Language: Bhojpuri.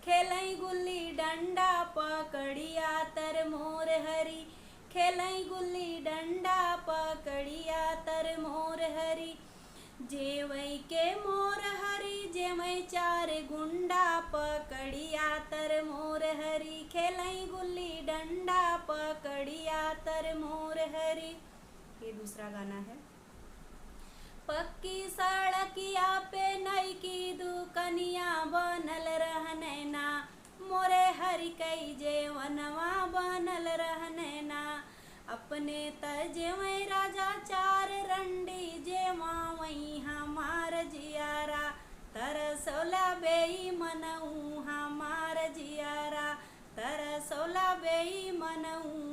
खेलई गुल्ली डंडा पकड़िया तर मोर हरी, खेलई गुल्ली डंडा पकड़िया तर मोर हरी। जेवई के मोर हरी जेवई चार गुंडा पकड़िया तर मोर हरी, खेलई गुल्ली डंडा पकड़िया तर मोर हरी। ये दूसरा गाना है। पक्की सड़किया पे नई की दुकनिया बनल रहने ना, मोरे हरि कई जेवनवा बनल रहने ना। अपने तजेवै राजा चार रंडी जेवा वही हमार जियारा, तरसोला बेई मनऊ हमार जियारा, तरसोला बेई मनऊ